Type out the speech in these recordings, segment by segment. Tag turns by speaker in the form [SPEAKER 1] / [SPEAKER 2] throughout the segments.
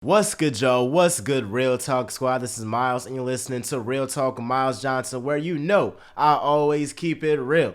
[SPEAKER 1] What's good, y'all? What's good, Real Talk Squad? This is Miles, and you're listening to Real Talk with Miles Johnson, where you know I always keep it real.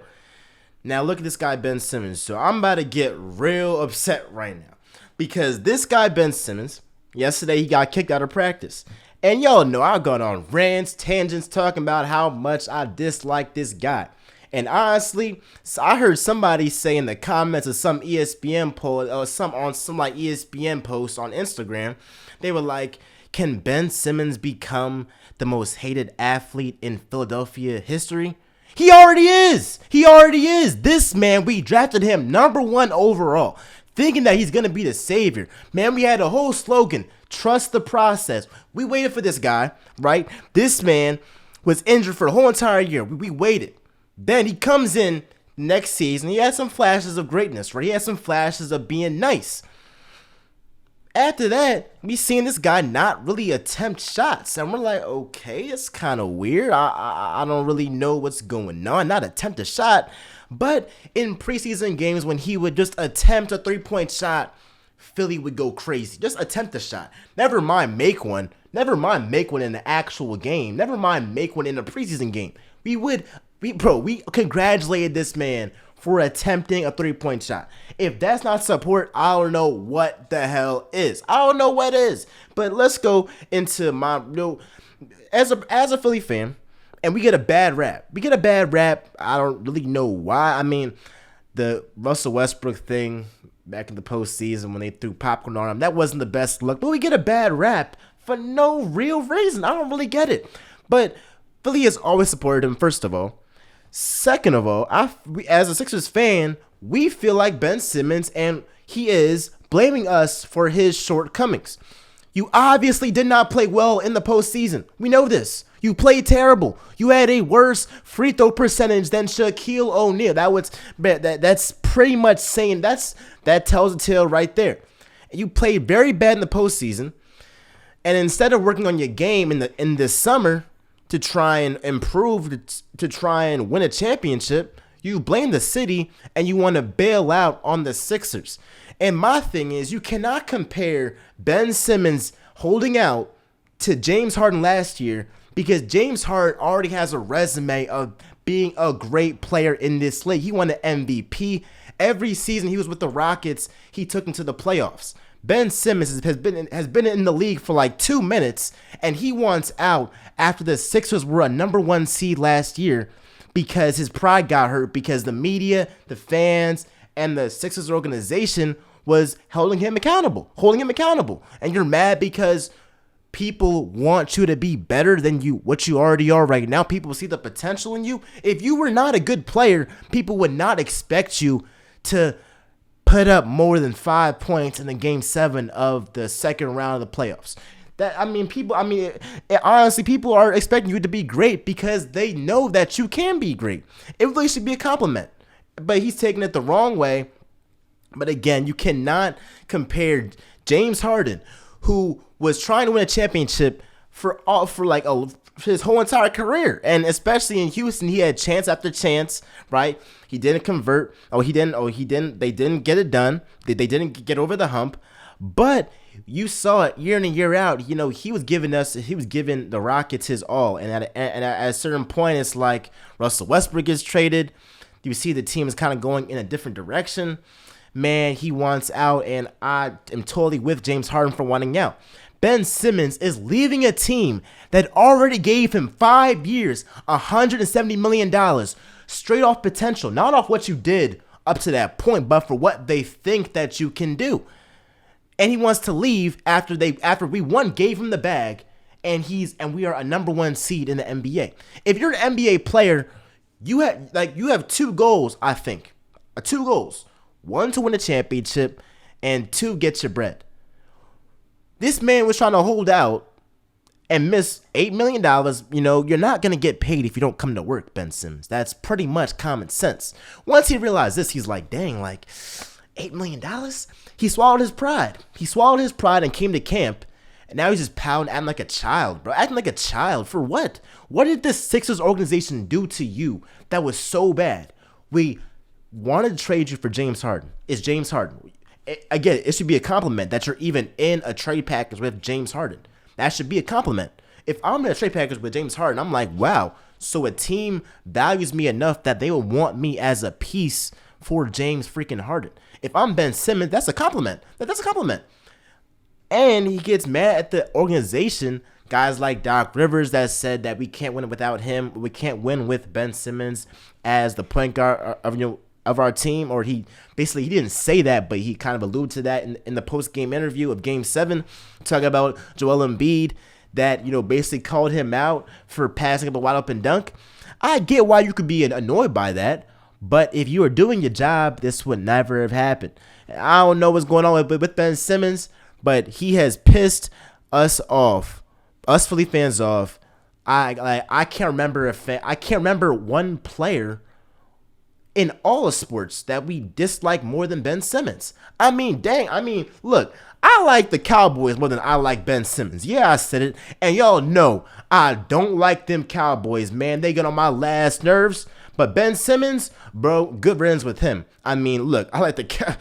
[SPEAKER 1] Now, look at this guy, Ben Simmons. So, I'm about to get real upset right now because this guy, Ben Simmons, yesterday he got kicked out of practice. And y'all know I've gone on rants, tangents, talking about how much I dislike this guy. And honestly, I heard somebody say in the comments of some ESPN poll or some like ESPN post on Instagram, they were like, "Can Ben Simmons become the most hated athlete in Philadelphia history?" He already is. He already is. This man, we drafted him #1 overall, thinking that he's gonna be the savior. Man, we had a whole slogan: trust the process. We waited for this guy, right? This man was injured for the whole entire year. We waited. Then he comes in next season. He has some flashes of greatness, right? He has some flashes of being nice. After that, we seen this guy not really attempt shots, and we're like, okay, it's kind of weird. I don't really know what's going on. Not attempt a shot, but in preseason games when he would just attempt a 3-point shot, Philly would go crazy. Just attempt a shot. Never mind make one. Never mind make one in the actual game. Never mind make one in a preseason game. We congratulated this man for attempting a 3-point shot. If that's not support, I don't know what the hell is. I don't know what is. But let's go into my as a Philly fan, and we get a bad rap. I don't really know why. I mean, the Russell Westbrook thing back in the postseason when they threw popcorn on him, that wasn't the best look. But we get a bad rap for no real reason. I don't really get it. But Philly has always supported him, first of all. Second of all, as a Sixers fan, we feel like Ben Simmons, and he is blaming us for his shortcomings. You obviously did not play well in the postseason. We know this. You played terrible. You had a worse free throw percentage than Shaquille O'Neal. That's pretty much saying that tells a tale right there. You played very bad in the postseason, and instead of working on your game in this summer to try and improve, to try and win a championship, you blame the city and you want to bail out on the Sixers. And my thing is, you cannot compare Ben Simmons holding out to James Harden last year, because James Harden already has a resume of being a great player in this league. He won an MVP. Every season he was with the Rockets, he took them to the playoffs. Ben Simmons has been in the league for like 2 minutes, and he wants out after the Sixers were a '1 seed last year because his pride got hurt, because the media, the fans, and the Sixers organization was holding him accountable. And you're mad because people want you to be better than what you already are right now. People see the potential in you. If you were not a good player, people would not expect you to put up more than 5 points in the game 7 of the second round of the playoffs. Honestly, people are expecting you to be great because they know that you can be great. It really should be a compliment, but he's taking it the wrong way. But again, you cannot compare James Harden, who was trying to win a championship for his whole entire career, and especially in Houston, he had chance after chance, right? He didn't convert. They didn't get it done. They didn't get over the hump. But you saw it year in and year out. He was giving the Rockets his all, and at a certain point, it's like Russell Westbrook is traded. You see the team is kind of going in a different direction. Man, he wants out, and I am totally with James Harden for wanting out. Ben Simmons is leaving a team that already gave him 5 years, $170 million, straight off potential, not off what you did up to that point, but for what they think that you can do. And he wants to leave after we gave him the bag, and we are a #1 seed in the NBA. If you're an NBA player, you have 2 goals, I think. 2 goals. 1, to win a championship, and 2, get your bread. This man was trying to hold out and miss $8 million. You're not going to get paid if you don't come to work, Ben Simmons. That's pretty much common sense. Once he realized this, he's like, dang, like $8 million? He swallowed his pride. And came to camp. And now he's just pouting, acting like a child, bro. Acting like a child for what? What did this Sixers organization do to you that was so bad? We wanted to trade you for James Harden. It's James Harden. again, it should be a compliment that you're even in a trade package with James Harden. That should be a compliment. If I'm in a trade package with James Harden, I'm like, wow, so a team values me enough that they will want me as a piece for James freaking Harden. If I'm Ben Simmons, that's a compliment. That's a compliment. And he gets mad at the organization. Guys like Doc Rivers that said that we can't win without him. We can't win with Ben Simmons as the point guard of our team. Or he didn't say that, but he kind of alluded to that in the post-game interview of Game 7, talking about Joel Embiid that, basically called him out for passing up a wide open dunk. I get why you could be annoyed by that, but if you were doing your job, this would never have happened. I don't know what's going on with Ben Simmons, but he has pissed us off, us Philly fans off. I can't remember one player in all of sports that we dislike more than Ben Simmons. I mean, dang. I mean, look, I like the Cowboys more than I like Ben Simmons. Yeah, I said it. And y'all know I don't like them Cowboys, man. They get on my last nerves. But Ben Simmons, bro, good riddance with him. I mean, look, I like the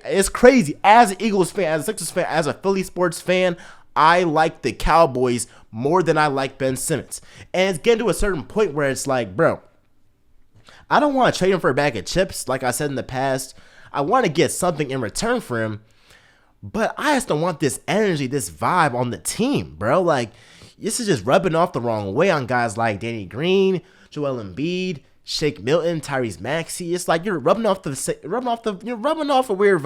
[SPEAKER 1] it's crazy. As an Eagles fan, as a Sixers fan, as a Philly sports fan, I like the Cowboys more than I like Ben Simmons. And it's getting to a certain point where it's like, bro, I don't want to trade him for a bag of chips, like I said in the past. I want to get something in return for him, but I just don't want this energy, this vibe on the team, bro. Like, this is just rubbing off the wrong way on guys like Danny Green, Joel Embiid, Shake Milton, Tyrese Maxey. It's like you're rubbing off a weird vibe. You're rubbing off a weird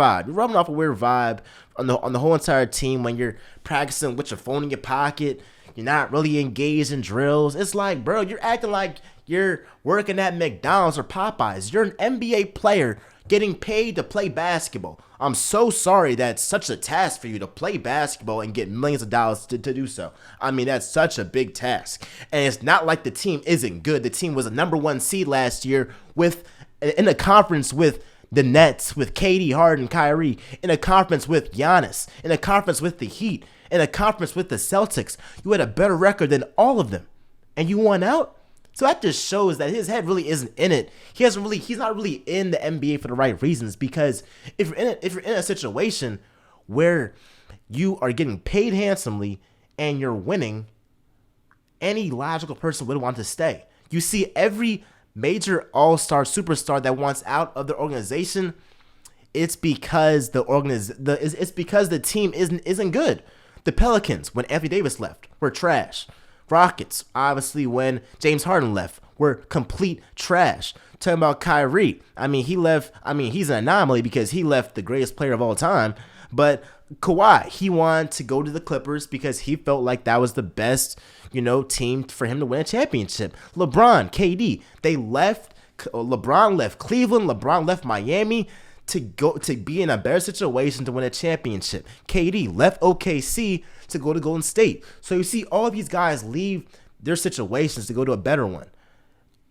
[SPEAKER 1] vibe on the whole entire team when you're practicing with your phone in your pocket. You're not really engaged in drills. It's like, bro, you're acting like you're working at McDonald's or Popeyes. You're an NBA player getting paid to play basketball. I'm so sorry that's such a task for you to play basketball and get millions of dollars to do so. I mean, that's such a big task. And it's not like the team isn't good. The team was a number 1 seed last year in a conference with the Nets, with KD, Harden, Kyrie, in a conference with Giannis, in a conference with the Heat, in a conference with the Celtics. You had a better record than all of them, and you won out? So that just shows that his head really isn't in it. He's not really in the NBA for the right reasons, because if you're in a situation where you are getting paid handsomely and you're winning, any logical person would want to stay. You see every major all-star superstar that wants out of the organization, it's because the team isn't good. The Pelicans, when Anthony Davis left, were trash. Rockets, obviously, when James Harden left, were complete trash. Talking about Kyrie, I mean, he left. I mean, he's an anomaly because he left the greatest player of all time. But Kawhi, he wanted to go to the Clippers because he felt like that was the best, team for him to win a championship. LeBron, KD, they left. LeBron left Cleveland. LeBron left Miami to be in a better situation to win a championship. KD left OKC to go to Golden State. So you see all of these guys leave their situations to go to a better one.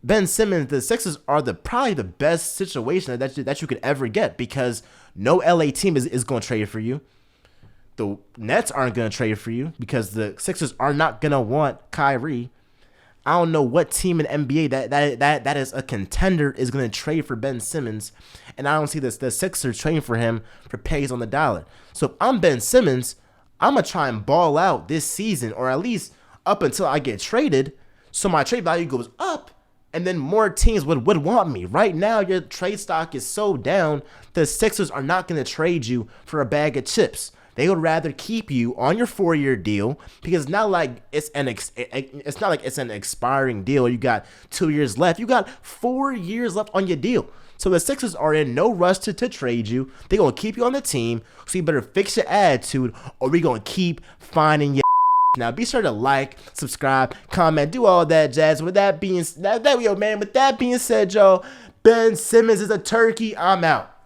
[SPEAKER 1] Ben Simmons, the Sixers are probably the best situation that you could ever get, because no LA team is going to trade for you. The Nets aren't going to trade for you because the Sixers are not going to want Kyrie. I don't know what team in NBA that is a contender is going to trade for Ben Simmons, and I don't see the Sixers trading for him for pennies on the dollar. So if I'm Ben Simmons, I'm going to try and ball out this season, or at least up until I get traded, so my trade value goes up, and then more teams would want me. Right now, your trade stock is so down, the Sixers are not going to trade you for a bag of chips. They would rather keep you on your 4-year deal, because it's not like it's an expiring deal. You got 2 years left. You got 4 years left on your deal. So the Sixers are in no rush to trade you. They're going to keep you on the team. So you better fix your attitude, or we're going to keep finding your Now, be sure to like, subscribe, comment, do all that jazz. With that being said, y'all, Ben Simmons is a turkey. I'm out.